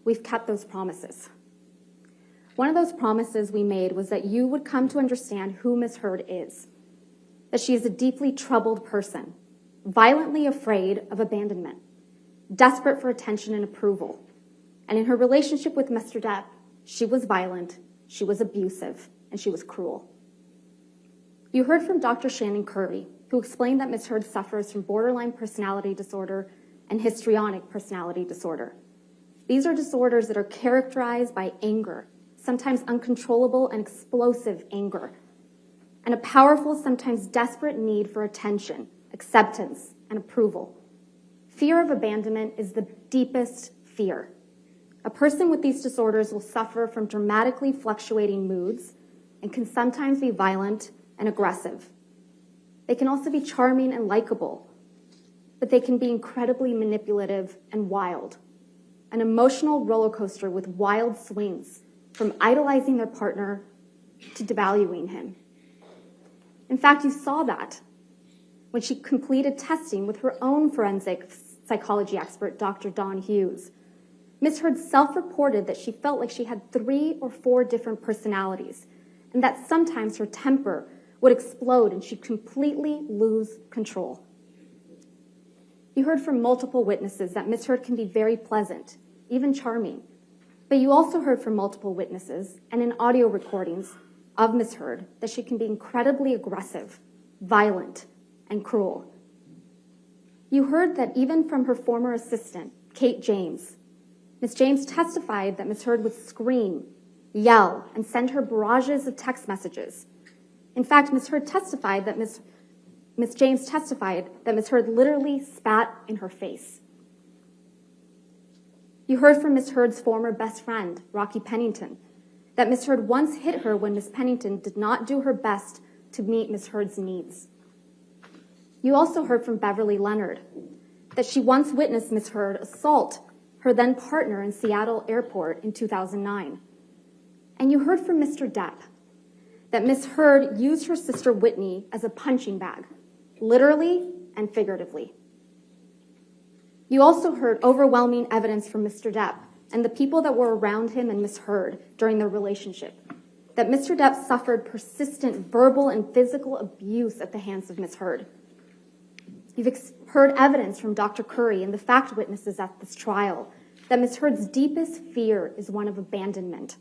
we've kept those promises. One of those promises we made was that you would come to understand who Ms. Heard is, that she is a deeply troubled person, violently afraid of abandonment, desperate for attention and approval. And in her relationship with Mr. Depp, she was violent, she was abusive, and she was cruel. You heard from Dr. Shannon Curry, who explained that Ms. Heard suffers from borderline personality disorder and histrionic personality disorder. These are disorders that are characterized by anger, sometimes uncontrollable and explosive anger, and a powerful, sometimes desperate need for attention, acceptance, and approval. Fear of abandonment is the deepest fear. A person with these disorders will suffer from dramatically fluctuating moods and can sometimes be violent and aggressive. They can also be charming and likable, but they can be incredibly manipulative and wild. An emotional roller coaster with wild swings, from idolizing their partner to devaluing him. In fact, you saw that when she completed testing with her own forensic psychology expert, Dr. Dawn Hughes. Ms. Heard self-reported that she felt like she had 3 or 4 different personalities, and that sometimes her temper would explode and she'd completely lose control. You heard from multiple witnesses that Ms. Heard can be very pleasant, even charming. But you also heard from multiple witnesses and in audio recordings of Ms. Heard that she can be incredibly aggressive, violent, and cruel. You heard that even from her former assistant, Kate James, Ms. James testified that Ms. Heard would scream, yell, and send her barrages of text messages. In fact, Ms. Heard testified that Ms. James testified that Ms. Heard literally spat in her face. You heard from Ms. Heard's former best friend, Rocky Pennington, that Ms. Heard once hit her when Ms. Pennington did not do her best to meet Ms. Heard's needs. You also heard from Beverly Leonard that she once witnessed Ms. Heard assault her then partner in Seattle Airport in 2009. And you heard from Mr. Depp that Ms. Heard used her sister Whitney as a punching bag, literally and figuratively. You also heard overwhelming evidence from Mr. Depp and the people that were around him and Ms. Heard during their relationship, that Mr. Depp suffered persistent verbal and physical abuse at the hands of Ms. Heard. You've heard evidence from Dr. Curry and the fact witnesses at this trial that Ms. Heard's deepest fear is one of abandonment.